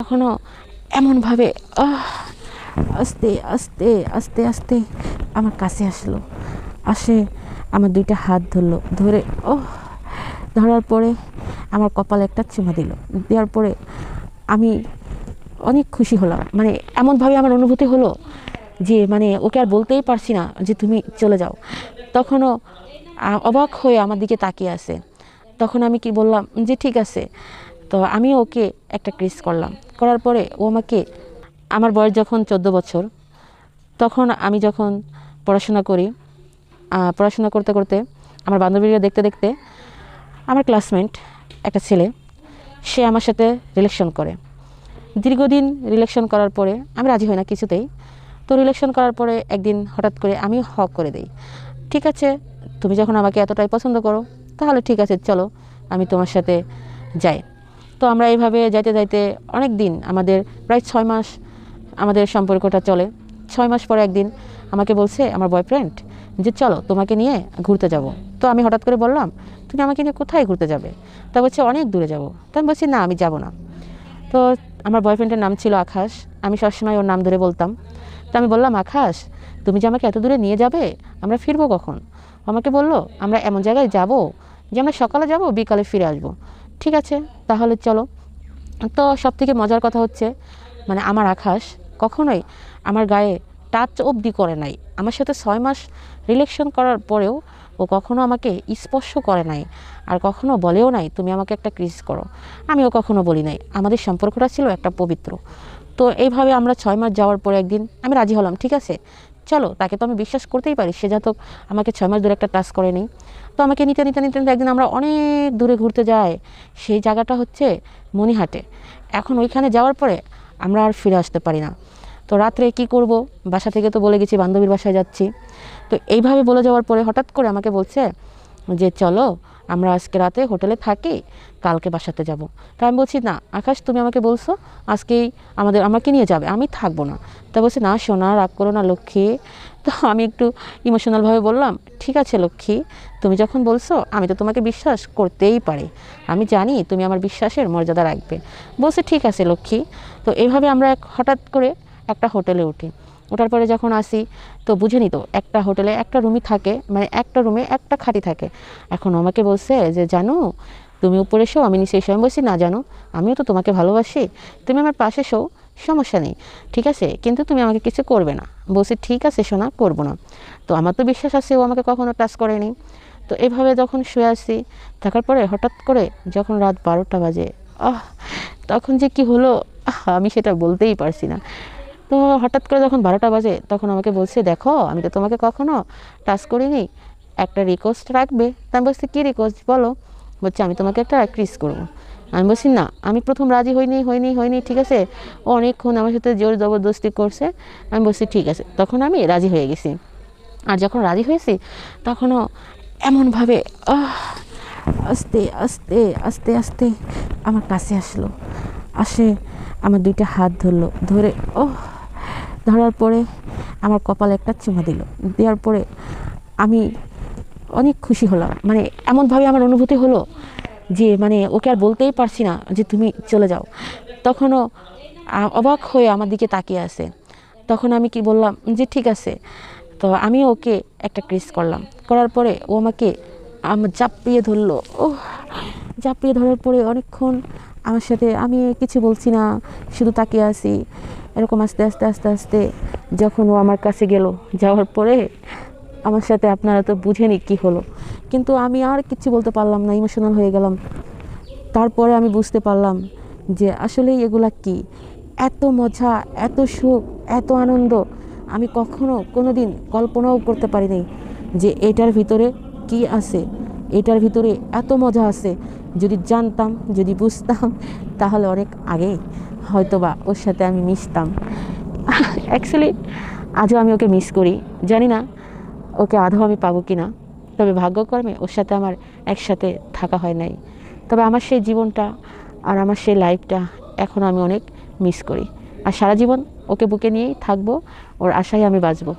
তখনও এমনভাবে আস্তে আস্তে আস্তে আস্তে আমার কাছে আসলো, আসে আমার দুইটা হাত ধরলো, ধরে ধরার পরে আমার কপালে একটা চুমা দিল, দেওয়ার পরে আমি অনেক খুশি হলাম। মানে এমনভাবে আমার অনুভূতি হলো যে মানে ওকে আর বলতেই পারছি না যে তুমি চলে যাও। তখনও অবাক হয়ে আমার দিকে তাকিয়ে আছে। তখন আমি কি বললাম যে ঠিক আছে। তো আমি ওকে একটা কিস করলাম, করার পরে ও আমাকে, আমার বয়স যখন 14 বছর, তখন আমি যখন পড়াশোনা করি, পড়াশোনা করতে করতে আমার বান্ধবীরা দেখতে দেখতে আমার ক্লাসমেট একটা ছেলে, সে আমার সাথে রিলেশন করে। দীর্ঘদিন রিলেশন করার পরে আমি রাজি হই না কিছুতেই। তো রিলেশন করার পরে একদিন হঠাৎ করে আমি হক করে দিই, ঠিক আছে তুমি যখন আমাকে এতটাই পছন্দ করো তাহলে ঠিক আছে চলো আমি তোমার সাথে যাই। তো আমরা এইভাবে যাইতে যাইতে অনেক দিন, আমাদের প্রায় 6 মাস আমাদের সম্পর্কটা চলে। 6 মাস পরে একদিন আমাকে বলছে আমার বয়ফ্রেন্ড যে চলো তোমাকে নিয়ে ঘুরতে যাব। তো আমি হঠাৎ করে বললাম তুমি আমাকে নিয়ে কোথায় ঘুরতে যাবে? তা বলছে অনেক দূরে যাব। তো আমি বলছি না আমি যাব না। তো আমার বয়ফ্রেন্ডের নাম ছিল আকাশ, আমি সবসময় ওর নাম ধরে বলতাম। তো আমি বললাম আকাশ তুমি যে আমাকে এত দূরে নিয়ে যাবে, আমরা ফিরবো কখন? আমাকে বললো আমরা এমন জায়গায় যাব যে আমরা সকালে যাব বিকালে ফিরে আসবো। ঠিক আছে তাহলে চলো। তো সব থেকে মজার কথা হচ্ছে মানে আমার আকাশ কখনোই আমার গায়ে টাচ অবধি করে নাই। আমার সাথে 6 মাস রিলেশন করার পরেও ও কখনো আমাকে স্পর্শ করে নাই, আর কখনো বলেও নাই তুমি আমাকে একটা কিস করো। আমিও কখনো বলি নাই। আমাদের সম্পর্কটা ছিল একটা পবিত্র। তো এইভাবে আমরা 6 মাস যাওয়ার পরে একদিন আমি রাজি হলাম, ঠিক আছে চলো, তাকে তো আমি বিশ্বাস করতেই পারি, সে যাতক আমাকে 6 মাস ধরে একটা টাচ করে নেই। তো আমাকে নিতে নিতে নিতে নিতে একদিন আমরা অনেক দূরে ঘুরতে যাই। সেই জায়গাটা হচ্ছে মনিহাটে। এখন ওইখানে যাওয়ার পরে আমরা আর ফিরে আসতে পারি না। তো রাত্রে কি করব, বাসা থেকে তো বলে গেছি বান্ধবীর বাসায় যাচ্ছি। তো এইভাবে বলে যাওয়ার পরে হঠাৎ করে আমাকে বলছে যে চলো আমরা আজকে রাতে হোটেলে থাকি, কালকে বাসাতে যাব। তা আমি বলছি না আকাশ তুমি আমাকে বলছো আজকেই আমাকে নিয়ে যাবে, আমি থাকবো না। তা বলছে না সোনা রাগ করো না লক্ষ্মী। তো আমি একটু ইমোশনালভাবে বললাম ঠিক আছে লক্ষ্মী, তুমি যখন বলছো আমি তো তোমাকে বিশ্বাস করতেই পারি, আমি জানি তুমি আমার বিশ্বাসের মর্যাদা রাখবে। বলছে ঠিক আছে লক্ষ্মী। তো এইভাবে আমরা হঠাৎ করে একটা হোটেলে উঠি। ওঠার পরে যখন আসি তো বুঝে নিত একটা হোটেলে একটা রুমই থাকে, মানে একটা রুমে একটা খাটি থাকে। এখন আমাকে বলছে যে জানো তুমি উপরে শো আমি নিচে এসো। আমি বলছি না জানো আমিও তো তোমাকে ভালোবাসি, তুমি আমার পাশে শো, সমস্যা নেই ঠিক আছে, কিন্তু তুমি আমাকে কিছু করবে না। বলছি ঠিক আছে সোনা করবো না। তো আমার তো বিশ্বাস আছে ও আমাকে কখনো টাচ করেনি। তো এইভাবে যখন শুয়ে আসি থাকার পরে হঠাৎ করে যখন রাত 12টা বাজে, তখন যে কি হলো আমি সেটা বলতেই পারছি না। তো হঠাৎ করে যখন 12টা বাজে তখন আমাকে বলছে দেখো আমি তো তোমাকে কখনো টাচ করিনি, একটা রিকোয়েস্ট রাখবে? তা আমি বলছি কী রিকোয়েস্ট বলো? বলছে আমি তোমাকে একটা কিস করবো। আমি বলছি না আমি প্রথম রাজি হইনি ঠিক আছে। ও অনেকক্ষণ আমার সাথে জোর জবরদস্তি করছে। আমি বলছি ঠিক আছে, তখন আমি রাজি হয়ে গেছি। আর যখন রাজি হয়েছি তখনও এমনভাবে আস্তে আস্তে আস্তে আস্তে আমার কাছে আসলো, আসে আমার দুইটা হাত ধরলো, ধরে ধরার পরে আমার কপালে একটা চুমা দিল, দেওয়ার পরে আমি অনেক খুশি হলাম। মানে এমনভাবে আমার অনুভূতি হলো যে মানে ওকে আর বলতেই পারছি না যে তুমি চলে যাও। তখনও অবাক হয়ে আমার দিকে তাকিয়ে আছে। তখন আমি কি বললাম যে ঠিক আছে। তো আমি ওকে একটা কিস করলাম, করার পরে ও আমাকে জাপড়িয়ে ধরলো। জাপড়িয়ে ধরার পরে অনেকক্ষণ আমার সাথে, আমি কিছু বলছি না, শুধু তাকিয়ে আছি। এরকম আস্তে আস্তে আস্তে আস্তে যখন ও আমার কাছে গেল, যাওয়ার পরে আমার সাথে আপনারা তো বুঝেনি কি হলো, কিন্তু আমি আর কিছু বলতে পারলাম না, ইমোশনাল হয়ে গেলাম। তারপরে আমি বুঝতে পারলাম যে আসলেই এগুলা কি, এত মজা, এত সুখ, এত আনন্দ আমি কখনো কোনো দিন কল্পনাও করতে পারিনি যে এটার ভিতরে কি আছে, এটার ভিতরে এত মজা আছে। যদি জানতাম, যদি বুঝতাম, তাহলে অনেক আগেই হয়তোবা ওর সাথে আমি মিশতাম। অ্যাকচুয়ালি আজও আমি ওকে মিস করি, জানি না ওকে আদৌ আমি পাবো কি না। তবে ভাগ্যক্রমে ওর সাথে আমার একসাথে থাকা হয় নাই। তবে আমার সেই জীবনটা আর আমার সেই লাইফটা এখন আমি অনেক মিস করি। আর সারা জীবন ওকে বুকে নিয়েই থাকবো, ওর আশায় আমি বাঁচবো।